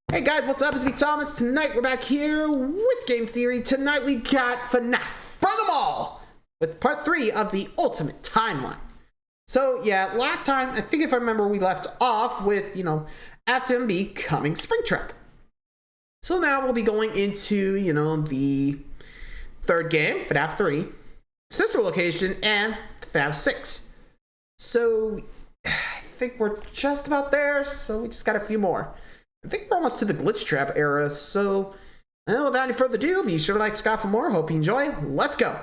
Hey guys, what's up? It's me, Thomas. Tonight we're back here with Game Theory. Tonight we got FNAF for them all with part 3 of the Ultimate Timeline. So yeah, last time, I think if I remember, we left off with, Afton becoming Springtrap. So now we'll be going into, the third game, FNAF 3, sister location, and FNAF 6. So I think we're just about there, so we just got a few more. I think we're almost to the glitch trap era, so without any further ado, be sure to like, subscribe for more. Hope you enjoy. Let's go.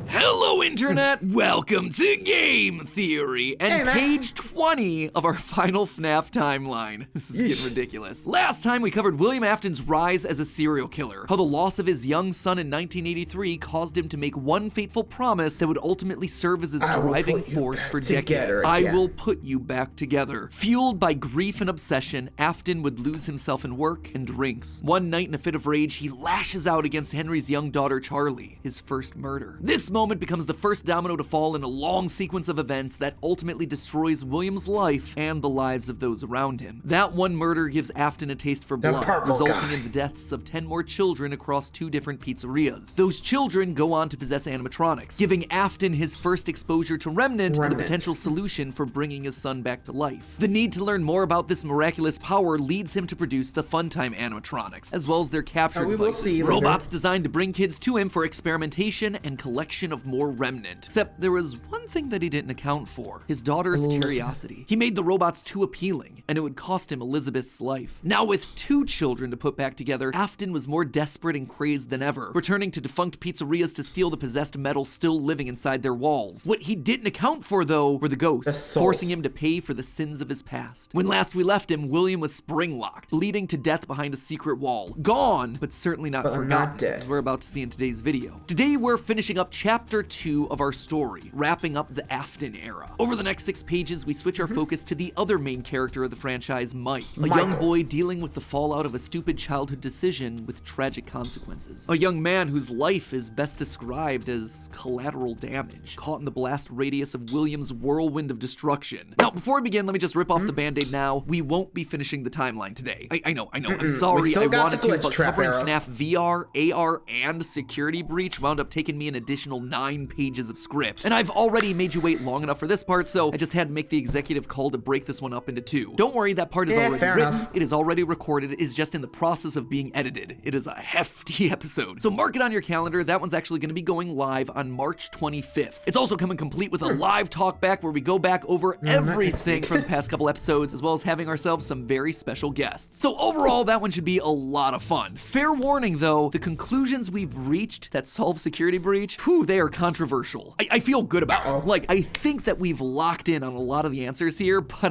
Hello, Internet! Welcome to Game Theory and page 20 of our final FNAF timeline. This is getting ridiculous. Last time we covered William Afton's rise as a serial killer, how the loss of his young son in 1983 caused him to make one fateful promise that would ultimately serve as his driving force for decades. I will put you back together. Fueled by grief and obsession, Afton would lose himself in work and drinks. One night in a fit of rage, he lashes out against Henry's young daughter Charlie, his first murder. This moment becomes the first domino to fall in a long sequence of events that ultimately destroys William's life and the lives of those around him. That one murder gives Afton a taste for blood, resulting in the deaths of 10 more children across 2 different pizzerias. Those children go on to possess animatronics, giving Afton his first exposure to Remnant and the potential solution for bringing his son back to life. The need to learn more about this miraculous power leads him to produce the Funtime animatronics, as well as their capture devices, robots designed to bring kids to him for experimentation and collection of more Remnant. Except there was one thing that he didn't account for: his daughter's curiosity. He made the robots too appealing, and it would cost him Elizabeth's life. Now with 2 children to put back together, Afton was more desperate and crazed than ever, returning to defunct pizzerias to steal the possessed metal still living inside their walls. What he didn't account for, though, were the ghosts, forcing him to pay for the sins of his past. When last we left him, William was spring-locked, bleeding to death behind a secret wall. Gone, but certainly not forgotten, as we're about to see in today's video. Today we're finishing up Chapter 2 of our story, wrapping up the Afton era. Over the next 6 pages, we switch our focus to the other main character of the franchise, Mike, a young boy dealing with the fallout of a stupid childhood decision with tragic consequences. A young man whose life is best described as collateral damage, caught in the blast radius of William's whirlwind of destruction. Now, before we begin, let me just rip off the band-aid now. We won't be finishing the timeline today. I know. I'm sorry, I wanted to, but covering FNAF VR, AR, and Security Breach wound up taking me an additional 9 pages of script. And I've already made you wait long enough for this part, so I just had to make the executive call to break this one up into 2. Don't worry, that part is already written. It is already recorded. It is just in the process of being edited. It is a hefty episode. So mark it on your calendar. That one's actually going to be going live on March 25th. It's also coming complete with a live talk back where we go back over everything from the past couple episodes, as well as having ourselves some very special guests. So overall, that one should be a lot of fun. Fair warning though, the conclusions we've reached that solve Security Breach, they are controversial. I feel good about it. Like, I think that we've locked in on a lot of the answers here, but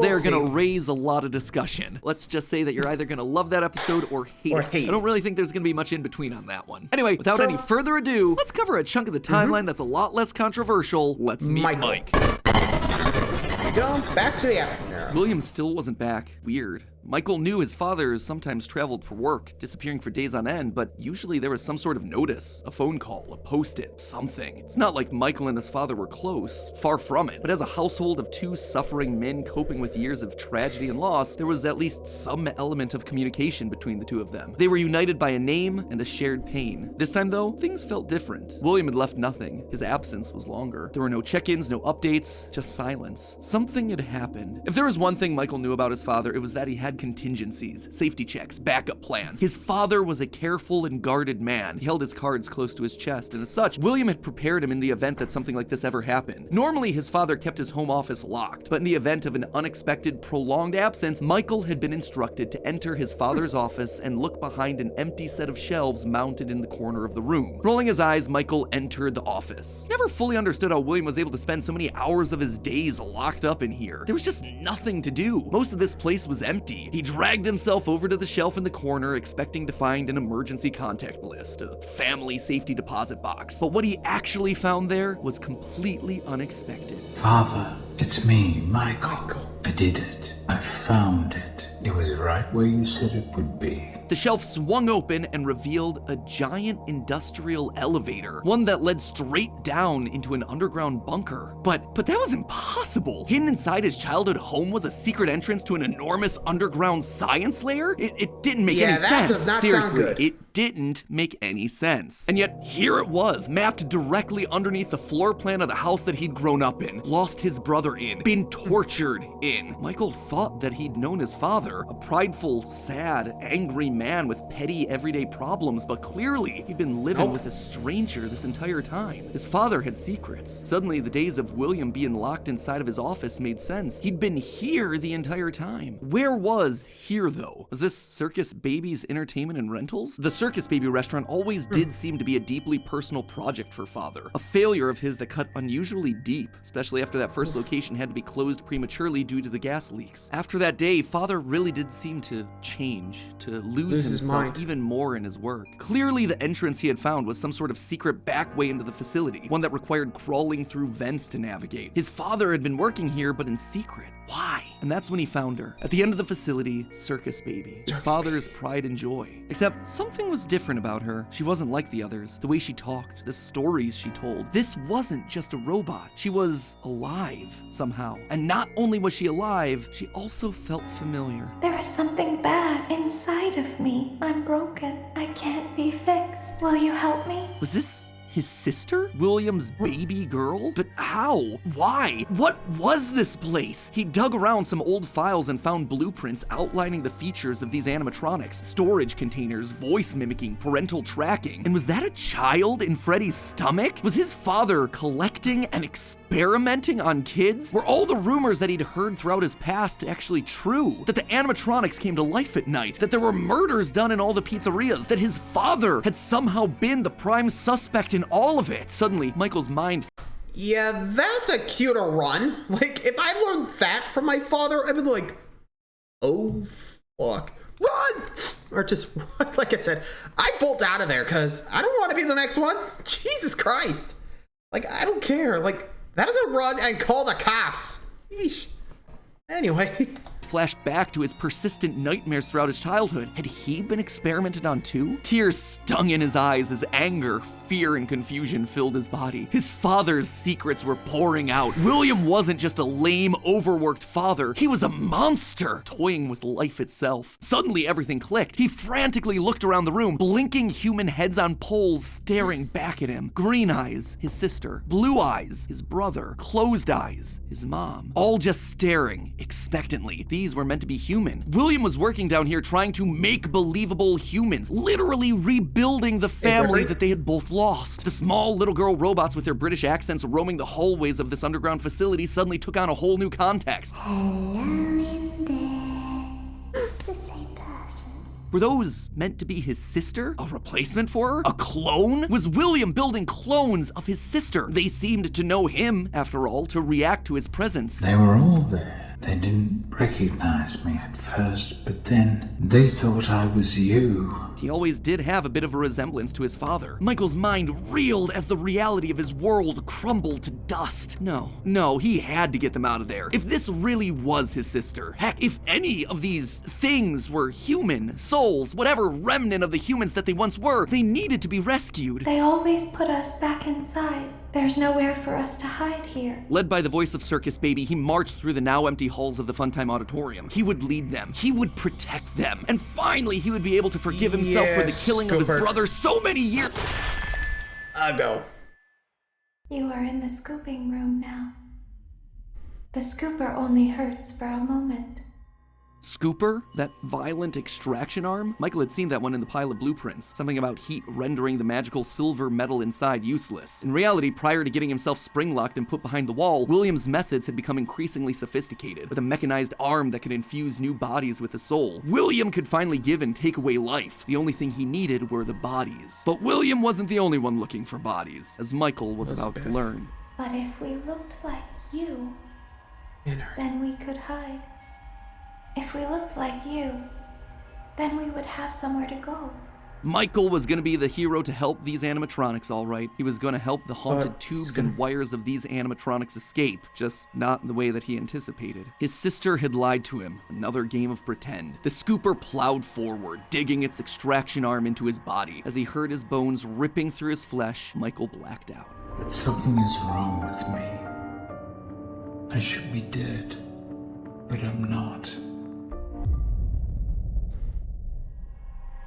they're gonna raise a lot of discussion. Let's just say that you're either gonna love that episode or hate it. I don't really think there's gonna be much in between on that one. Anyway, without any further ado, let's cover a chunk of the timeline that's a lot less controversial. Let's meet Mike. Here we go, back to the Afton era. William still wasn't back. Weird. Michael knew his father sometimes traveled for work, disappearing for days on end, but usually there was some sort of notice, a phone call, a post-it, something. It's not like Michael and his father were close, far from it, but as a household of 2 suffering men coping with years of tragedy and loss, there was at least some element of communication between the 2 of them. They were united by a name and a shared pain. This time though, things felt different. William had left nothing. His absence was longer. There were no check-ins, no updates, just silence. Something had happened. If there was one thing Michael knew about his father, it was that he had contingencies, safety checks, backup plans. His father was a careful and guarded man. He held his cards close to his chest, and as such, William had prepared him in the event that something like this ever happened. Normally, his father kept his home office locked, but in the event of an unexpected, prolonged absence, Michael had been instructed to enter his father's office and look behind an empty set of shelves mounted in the corner of the room. Rolling his eyes, Michael entered the office. He never fully understood how William was able to spend so many hours of his days locked up in here. There was just nothing to do. Most of this place was empty. He dragged himself over to the shelf in the corner, expecting to find an emergency contact list, a family safety deposit box. But what he actually found there was completely unexpected. Father, it's me, Michael. I did it. I found it. It was right where you said it would be. The shelf swung open and revealed a giant industrial elevator, one that led straight down into an underground bunker. But that was impossible. Hidden inside his childhood home was a secret entrance to an enormous underground science lair? It didn't make any sense. Yeah, that does not sound good. It didn't make any sense. And yet, here it was, mapped directly underneath the floor plan of the house that he'd grown up in, lost his brother in, been tortured in. Michael thought that he'd known his father, a prideful, sad, angry man with petty, everyday problems, but clearly he'd been living with a stranger this entire time. His father had secrets. Suddenly, the days of William being locked inside of his office made sense. He'd been here the entire time. Where was here, though? Was this Circus Baby's entertainment and rentals? The Circus Baby restaurant always did seem to be a deeply personal project for father. A failure of his that cut unusually deep, especially after that first location had to be closed prematurely due to the gas leaks. After that day, father really did seem to change, to lose himself even more in his work. Clearly, the entrance he had found was some sort of secret back way into the facility, one that required crawling through vents to navigate. His father had been working here, but in secret. Why? And that's when he found her. At the end of the facility, Circus Baby. His father's pride and joy. Except something was different about her. She wasn't like the others. The way she talked, the stories she told. This wasn't just a robot. She was alive somehow. And not only was she alive, she also felt familiar. There is something bad inside of me. I'm broken. I can't be fixed. Will you help me? Was this his sister? William's baby girl? But how? Why? What was this place? He dug around some old files and found blueprints outlining the features of these animatronics. Storage containers, voice mimicking, parental tracking. And was that a child in Freddy's stomach? Was his father collecting and experimenting on kids? Were all the rumors that he'd heard throughout his past actually true? That the animatronics came to life at night? That there were murders done in all the pizzerias? That his father had somehow been the prime suspect in all of it? Suddenly, Michael's mind... Yeah, that's a cuter run. Like, if I learned that from my father, I'd be like, oh, fuck. Run! Or just, like I said, I bolt out of there because I don't want to be the next one. Jesus Christ. Like, I don't care. Like, that is a run and call the cops. Yeesh. Anyway. Flashed back to his persistent nightmares throughout his childhood. Had he been experimented on too? Tears stung in his eyes as anger, fear, and confusion filled his body. His father's secrets were pouring out. William wasn't just a lame, overworked father. He was a monster, toying with life itself. Suddenly, everything clicked. He frantically looked around the room, blinking human heads on poles staring back at him. Green eyes, his sister. Blue eyes, his brother. Closed eyes, his mom. All just staring, expectantly. These were meant to be human. William was working down here trying to make believable humans, literally rebuilding the family that they had both lost. The small little girl robots with their British accents roaming the hallways of this underground facility suddenly took on a whole new context. Hello in there. It's the same person. Were those meant to be his sister? A replacement for her? A clone? Was William building clones of his sister? They seemed to know him, after all, to react to his presence. They were all there. They didn't recognize me at first, but then they thought I was you. He always did have a bit of a resemblance to his father. Michael's mind reeled as the reality of his world crumbled to dust. No, he had to get them out of there. If this really was his sister, heck, if any of these things were human, souls, whatever remnant of the humans that they once were, they needed to be rescued. They always put us back inside. There's nowhere for us to hide here. Led by the voice of Circus Baby, he marched through the now empty halls of the Funtime Auditorium. He would lead them. He would protect them. And finally, he would be able to forgive himself for the killing of his brother so many years ago. You are in the scooping room now. The scooper only hurts for a moment. Scooper? That violent extraction arm? Michael had seen that one in the pile of blueprints. Something about heat rendering the magical silver metal inside useless. In reality, prior to getting himself spring-locked and put behind the wall, William's methods had become increasingly sophisticated, with a mechanized arm that could infuse new bodies with a soul. William could finally give and take away life. The only thing he needed were the bodies. But William wasn't the only one looking for bodies, as Michael was about to learn. But if we looked like you, then we could hide. If we looked like you, then we would have somewhere to go. Michael was gonna be the hero to help these animatronics, all right. He was gonna help the haunted tubes and wires of these animatronics escape, just not in the way that he anticipated. His sister had lied to him, another game of pretend. The scooper plowed forward, digging its extraction arm into his body. As he heard his bones ripping through his flesh, Michael blacked out. But something is wrong with me. I should be dead, but I'm not.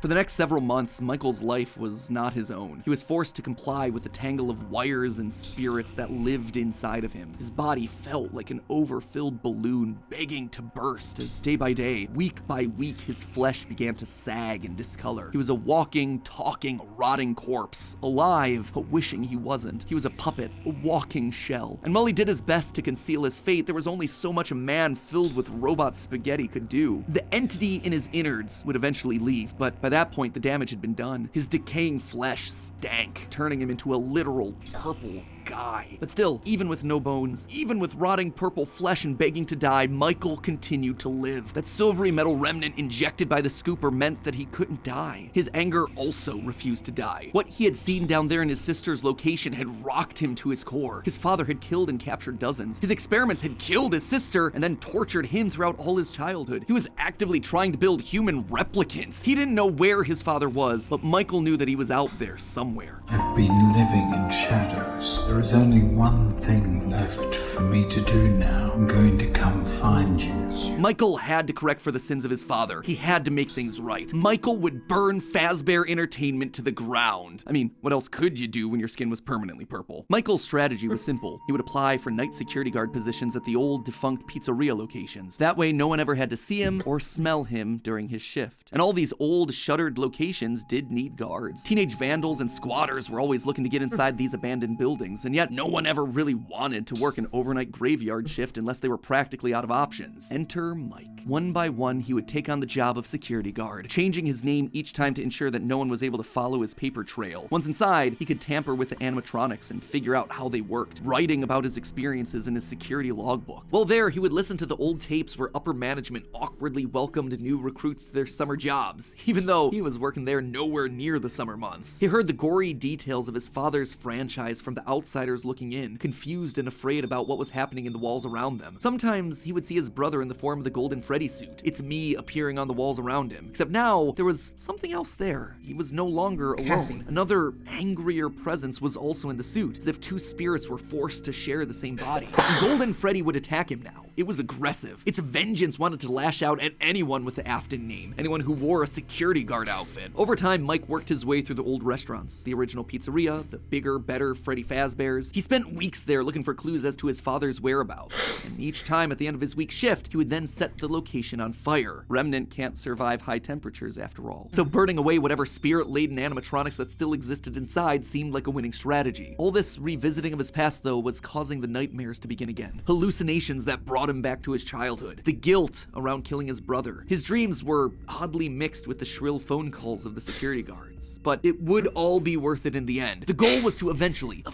For the next several months, Michael's life was not his own. He was forced to comply with the tangle of wires and spirits that lived inside of him. His body felt like an overfilled balloon begging to burst as day by day, week by week, his flesh began to sag and discolor. He was a walking, talking, rotting corpse, alive, but wishing he wasn't. He was a puppet, a walking shell. And while he did his best to conceal his fate, there was only so much a man filled with robot spaghetti could do. The entity in his innards would eventually leave, but by that point, the damage had been done. His decaying flesh stank, turning him into a literal purple guy. But still, even with no bones, even with rotting purple flesh and begging to die, Michael continued to live. That silvery metal remnant injected by the scooper meant that he couldn't die. His anger also refused to die. What he had seen down there in his sister's location had rocked him to his core. His father had killed and captured dozens. His experiments had killed his sister and then tortured him throughout all his childhood. He was actively trying to build human replicants. He didn't know where his father was, but Michael knew that he was out there somewhere. I've been living in shadows. There is only one thing left for me to do now. I'm going to come find you. Michael had to correct for the sins of his father. He had to make things right. Michael would burn Fazbear Entertainment to the ground. I mean, what else could you do when your skin was permanently purple? Michael's strategy was simple. He would apply for night security guard positions at the old defunct pizzeria locations. That way, no one ever had to see him or smell him during his shift. And all these old shuttered locations did need guards. Teenage vandals and squatters were always looking to get inside these abandoned buildings, and yet no one ever really wanted to work an overnight graveyard shift unless they were practically out of options. Enter Mike. One by one, he would take on the job of security guard, changing his name each time to ensure that no one was able to follow his paper trail. Once inside, he could tamper with the animatronics and figure out how they worked, writing about his experiences in his security logbook. While there, he would listen to the old tapes where upper management awkwardly welcomed new recruits to their summer jobs, even though he was working there nowhere near the summer months. He heard the gory details of his father's franchise from the outsiders looking in, confused and afraid about what was happening in the walls around them. Sometimes he would see his brother in the form of the Golden Freddy suit. It's me appearing on the walls around him. Except now, there was something else there. He was no longer alone. Cassie. Another angrier presence was also in the suit, as if two spirits were forced to share the same body. And Golden Freddy would attack him now. It was aggressive. Its vengeance wanted to lash out at anyone with the Afton name, anyone who wore a security guard outfit. Over time, Mike worked his way through the old restaurants, the original pizzeria, the bigger, better Freddy Fazbear's. He spent weeks there looking for clues as to his father's whereabouts, and each time at the end of his week shift, he would then set the location on fire. Remnant can't survive high temperatures after all. So burning away whatever spirit-laden animatronics that still existed inside seemed like a winning strategy. All this revisiting of his past, though, was causing the nightmares to begin again. Hallucinations that brought him back to his childhood. The guilt around killing his brother. His dreams were oddly mixed with the shrill phone calls of the security guards. But it would all be worth it in the end. The goal was to eventually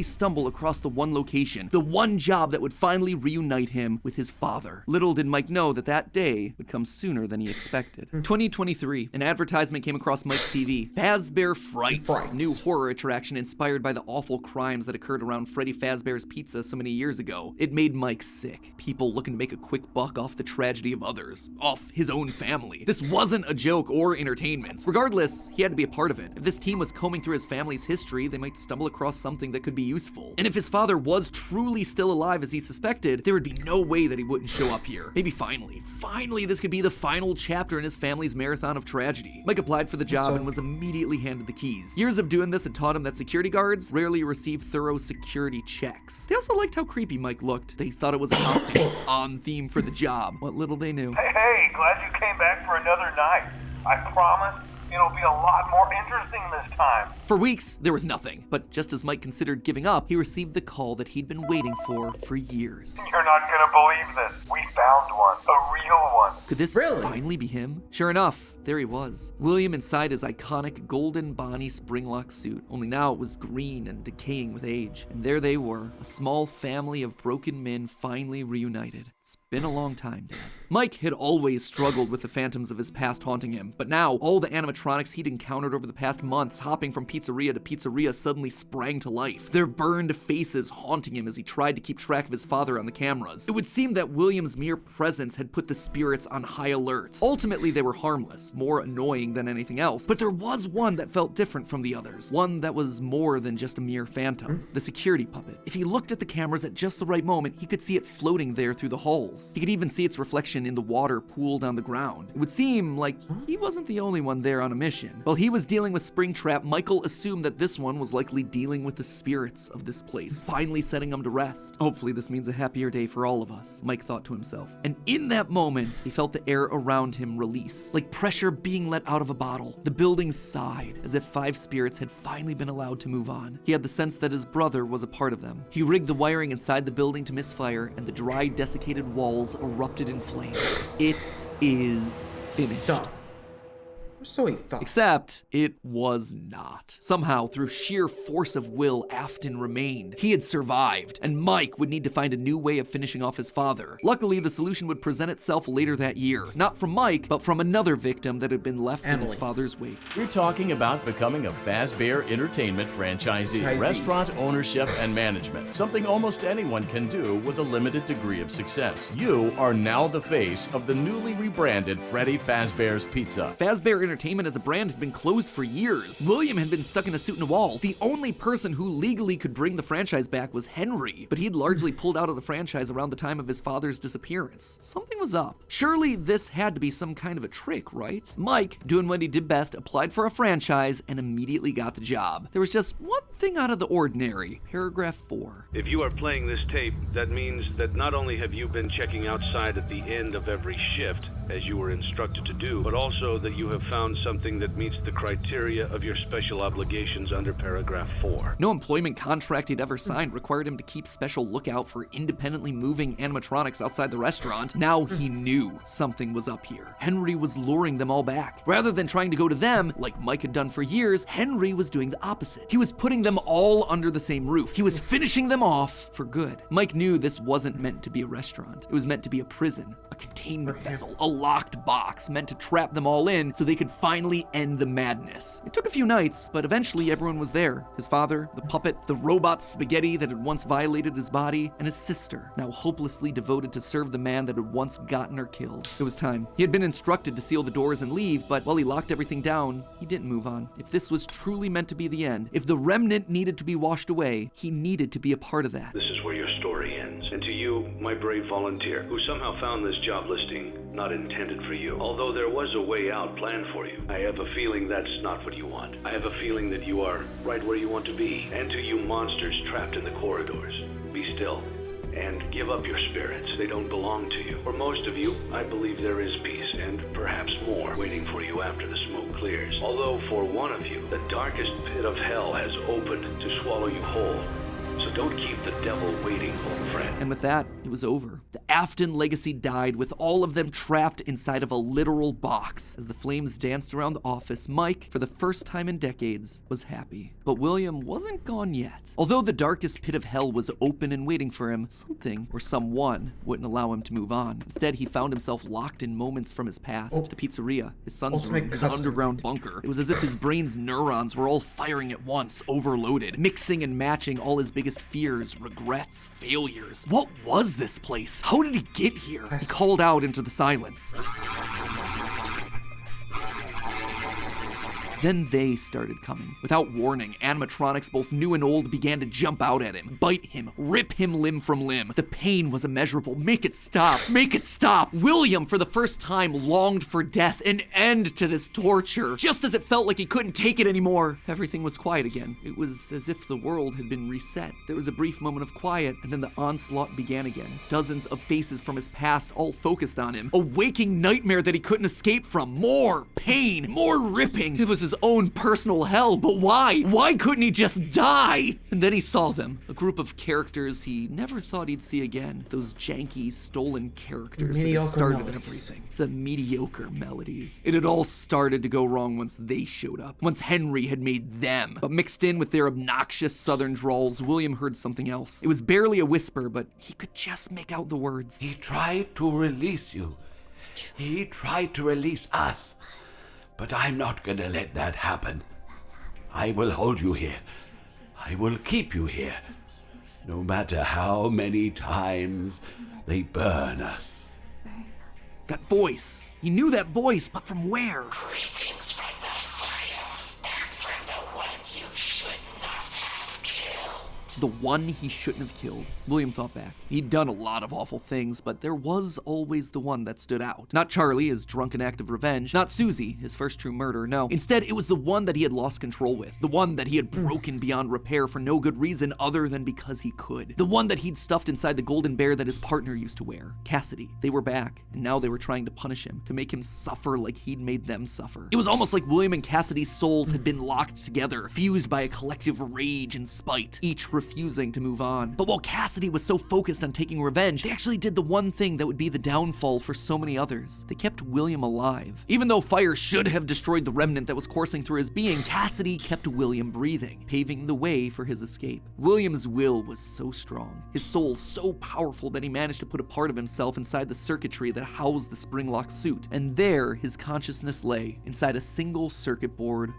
stumble across the one location, the one job that would finally reunite him with his father. Little did Mike know that that day would come sooner than he expected. 2023, an advertisement came across Mike's TV. Fazbear Frights, a new horror attraction inspired by the awful crimes that occurred around Freddy Fazbear's Pizza so many years ago. It made Mike sick. People looking to make a quick buck off the tragedy of others, off his own family. This wasn't a joke or entertainment. Regardless, he had to be a part of it. If this team was combing through his family's history, they might stumble across something that could be useful. And if his father was truly still alive as he suspected, there would be no way that he wouldn't show up here. Maybe finally this could be the final chapter in his family's marathon of tragedy. Mike applied for the job and was immediately handed the keys. Years of doing this had taught him that security guards rarely receive thorough security checks. They also liked how creepy Mike looked. They thought it was a costume, on theme for the job. What little they knew. Hey, glad you came back for another night. I promise it'll be a lot more interesting this time. For weeks, there was nothing. But just as Mike considered giving up, he received the call that he'd been waiting for years. You're not gonna believe this. We found one. A real one. Could this finally be him? Sure enough, there he was. William inside his iconic golden Bonnie Springlock suit, only now it was green and decaying with age. And there they were, a small family of broken men finally reunited. It's been a long time, Dad. Mike had always struggled with the phantoms of his past haunting him, but now all the animatronics he'd encountered over the past months, hopping from pizzeria to pizzeria, suddenly sprang to life, their burned faces haunting him as he tried to keep track of his father on the cameras. It would seem that William's mere presence had put the spirits on high alert. Ultimately, they were harmless, more annoying than anything else, but there was one that felt different from the others, one that was more than just a mere phantom, the security puppet. If he looked at the cameras at just the right moment, he could see it floating there through the halls. He could even see its reflection in the water pooled on the ground. It would seem like he wasn't the only one there on a mission. While he was dealing with Springtrap, Michael assumed that this one was likely dealing with the spirits of this place, finally setting them to rest. Hopefully this means a happier day for all of us, Mike thought to himself. And in that moment, he felt the air around him release, like pressure being let out of a bottle. The building sighed, as if 5 spirits had finally been allowed to move on. He had the sense that his brother was a part of them. He rigged the wiring inside the building to misfire, and the dry, desiccated walls erupted in flames. It is finished. Done. So he thought. Except it was not. Somehow, through sheer force of will, Afton remained. He had survived, and Mike would need to find a new way of finishing off his father. Luckily, the solution would present itself later that year. Not from Mike, but from another victim that had been left in his father's wake. We're talking about becoming a Fazbear Entertainment franchisee. Restaurant ownership and management. Something almost anyone can do with a limited degree of success. You are now the face of the newly rebranded Freddy Fazbear's Pizza. Fazbear Entertainment as a brand had been closed for years. William had been stuck in a suit and a wall. The only person who legally could bring the franchise back was Henry, but he'd largely pulled out of the franchise around the time of his father's disappearance. Something was up. Surely this had to be some kind of a trick, right? Mike, doing what he did best, applied for a franchise and immediately got the job. There was just one thing out of the ordinary. Paragraph 4. If you are playing this tape, that means that not only have you been checking outside at the end of every shift, as you were instructed to do, but also that you have found something that meets the criteria of your special obligations under paragraph 4. No employment contract he'd ever signed required him to keep special lookout for independently moving animatronics outside the restaurant. Now he knew something was up here. Henry was luring them all back. Rather than trying to go to them, like Mike had done for years, Henry was doing the opposite. He was putting them all under the same roof. He was finishing them off for good. Mike knew this wasn't meant to be a restaurant. It was meant to be a prison, a containment vessel, a locked box meant to trap them all in so they could finally end the madness. It took a few nights, but eventually everyone was there. His father, the puppet, the robot spaghetti that had once violated his body, and his sister, now hopelessly devoted to serve the man that had once gotten her killed. It was time. He had been instructed to seal the doors and leave, but while he locked everything down, he didn't move on. If this was truly meant to be the end, if the remnant needed to be washed away, he needed to be a part of that. This is where your story ends. And to you, my brave volunteer, who somehow found this job listing not intended for you. Although there was a way out planned for you, I have a feeling that's not what you want. I have a feeling that you are right where you want to be. And to you monsters trapped in the corridors, be still and give up your spirits. They don't belong to you. For most of you, I believe there is peace and perhaps more waiting for you after the smoke clears. Although for one of you, the darkest pit of hell has opened to swallow you whole. So don't keep the devil waiting, old friend. And with that, it was over. The Afton legacy died with all of them trapped inside of a literal box. As the flames danced around the office, Mike, for the first time in decades, was happy. But William wasn't gone yet. Although the darkest pit of hell was open and waiting for him, something or someone wouldn't allow him to move on. Instead, he found himself locked in moments from his past. The pizzeria, his son's room, his underground bunker. It was as if his brain's neurons were all firing at once, overloaded, mixing and matching all his biggest fears, regrets, failures. What was this place? How did he get here? He called out into the silence. Then they started coming. Without warning, animatronics, both new and old, began to jump out at him, bite him, rip him limb from limb. The pain was immeasurable. Make it stop. Make it stop. William, for the first time, longed for death, an end to this torture. Just as it felt like he couldn't take it anymore, everything was quiet again. It was as if the world had been reset. There was a brief moment of quiet, and then the onslaught began again. Dozens of faces from his past all focused on him. A waking nightmare that he couldn't escape from. More pain, more ripping. It was his own personal hell, but why? Why couldn't he just die? And then he saw them, a group of characters he never thought he'd see again. Those janky, stolen characters that had started everything. The mediocre melodies. It had all started to go wrong once they showed up, once Henry had made them. But mixed in with their obnoxious southern drawls, William heard something else. It was barely a whisper, but he could just make out the words. He tried to release you. He tried to release us. But I'm not gonna let that happen. I will hold you here. I will keep you here. No matter how many times they burn us. That voice. He knew that voice, but from where? Greetings from the fire, and from the one you should not have killed. The one he shouldn't have killed. William thought back. He'd done a lot of awful things, but there was always the one that stood out. Not Charlie, his drunken act of revenge. Not Susie, his first true murder, no. Instead, it was the one that he had lost control with. The one that he had broken beyond repair for no good reason other than because he could. The one that he'd stuffed inside the golden bear that his partner used to wear. Cassidy. They were back, and now they were trying to punish him, to make him suffer like he'd made them suffer. It was almost like William and Cassidy's souls had been locked together, fused by a collective rage and spite, each refusing to move on. But while Cassidy was so focused on taking revenge, they actually did the one thing that would be the downfall for so many others. They kept William alive. Even though fire should have destroyed the remnant that was coursing through his being, Cassidy kept William breathing, paving the way for his escape. William's will was so strong, his soul so powerful that he managed to put a part of himself inside the circuitry that housed the spring-lock suit. And there, his consciousness lay, inside a single circuit board,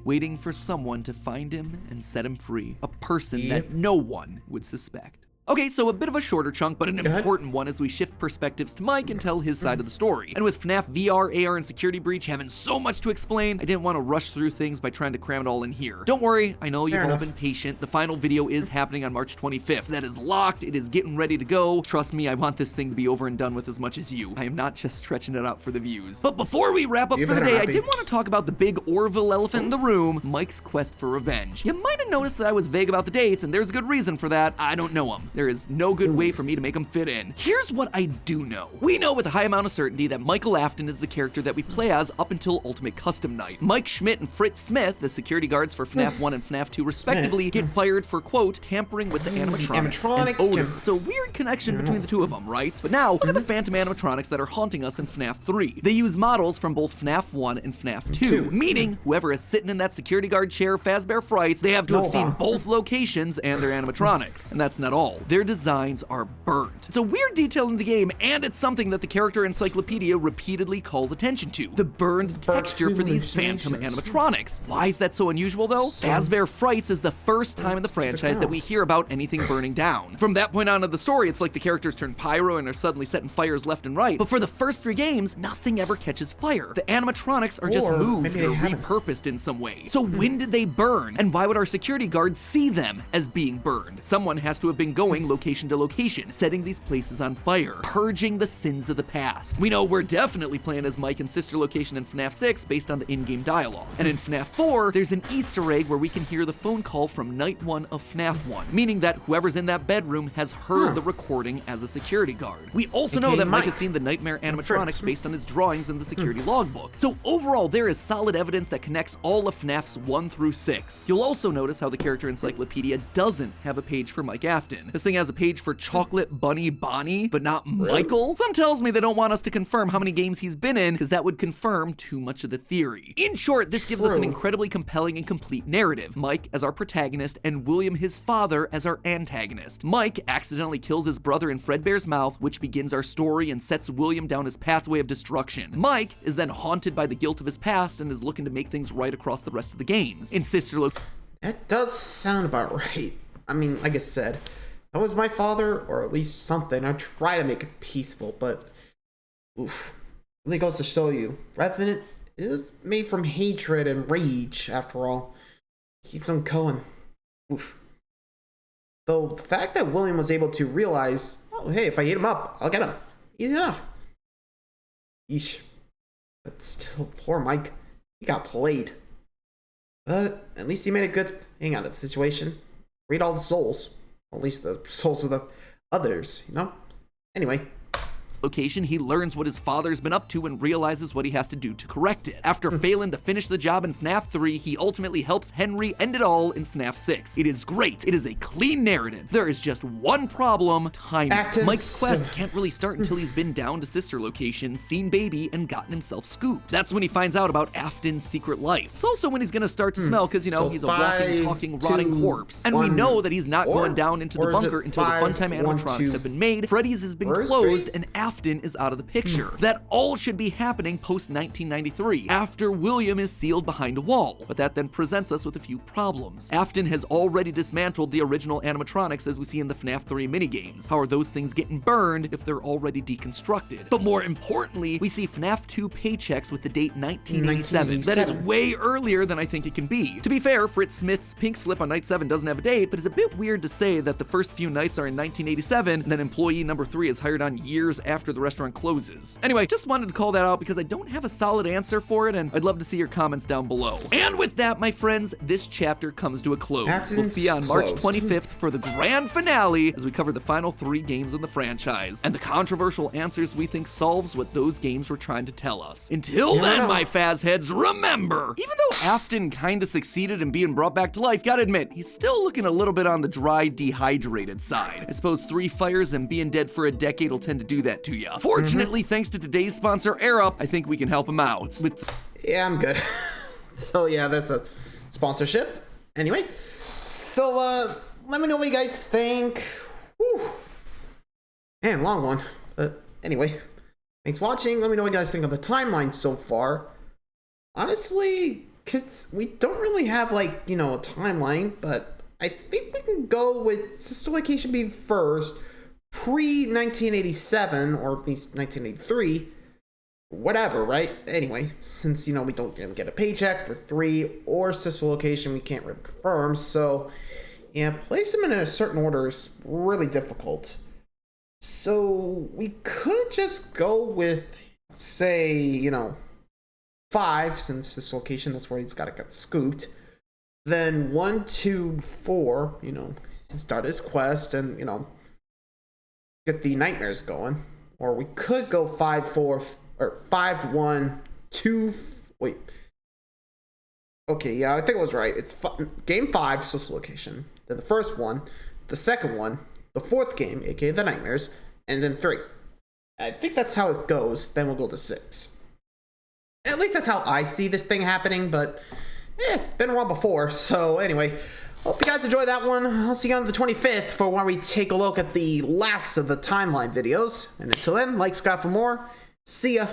waiting for someone to find him and set him free. A person that no one would suspect. Okay, so a bit of a shorter chunk, but an important one as we shift perspectives to Mike and tell his side of the story. And with FNAF VR, AR, and Security Breach having so much to explain, I didn't want to rush through things by trying to cram it all in here. Don't worry, I know you've all been patient. The final video is happening on March 25th. That is locked, it is getting ready to go. Trust me, I want this thing to be over and done with as much as you. I am not just stretching it out for the views. But before we wrap up for the day, I did want to talk about the big Orville elephant in the room, Mike's quest for revenge. You might have noticed that I was vague about the dates, and there's a good reason for that. I don't know them. There is no good way for me to make them fit in. Here's what I do know. We know with a high amount of certainty that Michael Afton is the character that we play as up until Ultimate Custom Night. Mike Schmidt and Fritz Smith, the security guards for FNAF 1 and FNAF 2 respectively, get fired for, quote, tampering with the animatronics and odor. So weird connection between the two of them, right? But now, look at the phantom animatronics that are haunting us in FNAF 3. They use models from both FNAF 1 and FNAF 2, meaning whoever is sitting in that security guard chair, Fazbear Frights, they have to have seen both locations and their animatronics. And that's not all. Their designs are burnt. It's a weird detail in the game, and it's something that the character encyclopedia repeatedly calls attention to. The burned texture for these phantom animatronics. Why is that so unusual though? Fazbear Frights is the first time in the franchise that we hear about anything burning down. From that point on in the story, it's like the characters turn pyro and are suddenly setting fires left and right. But for the first 3 games, nothing ever catches fire. The animatronics are just moved or repurposed in some way. So when did they burn? And why would our security guards see them as being burned? Someone has to have been going location to location, setting these places on fire, purging the sins of the past. We know we're definitely playing as Mike and Sister Location in FNAF 6 based on the in-game dialogue. And in FNAF 4, there's an Easter egg where we can hear the phone call from Night 1 of FNAF 1, meaning that whoever's in that bedroom has heard the recording as a security guard. We also know that Mike has seen the nightmare animatronics based on his drawings in the security logbook. So overall, there is solid evidence that connects all of FNAFs 1 through 6. You'll also notice how the character encyclopedia doesn't have a page for Mike Afton. This thing has a page for Chocolate Bunny Bonnie, but not Michael? Some tells me they don't want us to confirm how many games he's been in, because that would confirm too much of the theory. In short, this gives us an incredibly compelling and complete narrative. Mike as our protagonist, and William, his father, as our antagonist. Mike accidentally kills his brother in Fredbear's mouth, which begins our story and sets William down his pathway of destruction. Mike is then haunted by the guilt of his past and is looking to make things right across the rest of the games. In Sister That does sound about right. I mean, like I said, that was my father, or at least something. I try to make it peaceful, but oof. Really goes to show you, Revenant is made from hatred and rage, after all. Keeps on going. Oof. Though the fact that William was able to realize, oh hey, if I hit him up, I'll get him. Easy enough. Yeesh. But still, poor Mike. He got played. But at least he made a good thing out of the situation. Read all the souls. At least the souls of the others, you know? Anyway. location, he learns what his father's been up to and realizes what he has to do to correct it. After failing to finish the job in FNAF 3, he ultimately helps Henry end it all in FNAF 6. It is great. It is a clean narrative. There is just one problem: timing. Mike's quest can't really start until he's been down to sister location, seen baby, and gotten himself scooped. That's when he finds out about Afton's secret life. It's also when he's gonna start to smell, because, you know, he's a walking, talking, rotting corpse. And we know that he's not going down into the bunker until the Funtime animatronics have been made, Freddy's has been closed, and Afton is out of the picture. That all should be happening post-1993, after William is sealed behind a wall. But that then presents us with a few problems. Afton has already dismantled the original animatronics as we see in the FNAF 3 minigames. How are those things getting burned if they're already deconstructed? But more importantly, we see FNAF 2 paychecks with the date 1987. That is way earlier than I think it can be. To be fair, Fritz Smith's pink slip on night 7 doesn't have a date, but it's a bit weird to say that the first few nights are in 1987 and then employee number 3 is hired on years after the restaurant closes. Anyway, just wanted to call that out because I don't have a solid answer for it, and I'd love to see your comments down below. And with that, my friends, this chapter comes to a close. We'll see you on March 25th for the grand finale as we cover the final 3 games in the franchise and the controversial answers we think solves what those games were trying to tell us. Until then, my Faz heads, remember, even though Afton kinda succeeded in being brought back to life, gotta admit, he's still looking a little bit on the dry, dehydrated side. I suppose 3 fires and being dead for a decade will tend to do that to you. Fortunately, thanks to today's sponsor, Era, I think we can help him out. Yeah, I'm good. So yeah, that's a sponsorship. Anyway, so let me know what you guys think. Whew. Man, long one. But anyway, thanks for watching. Let me know what you guys think of the timeline so far. Honestly, we don't really have, like, you know, a timeline, but I think we can go with sister location being first, pre-1987, or at least 1983. Whatever, right? Anyway, since, you know, we don't get a paycheck for 3 or sister location, we can't really confirm. So, yeah, place them in a certain order is really difficult. So, we could just go with, say, you know, 5, since this location, that's where he's got to get scooped. Then 1, 2, 4, you know, start his quest and, you know, get the nightmares going. Or we could go 5, 4, or 5, 1, 2, wait. Okay, yeah, I think I was right. It's game 5, social location. Then the first one, the second one, the 4th game, aka the nightmares, and then 3. I think that's how it goes. Then we'll go to 6. At least that's how I see this thing happening, but been around before. So anyway, hope you guys enjoyed that one. I'll see you on the 25th for when we take a look at the last of the timeline videos. And until then, like, subscribe for more. See ya.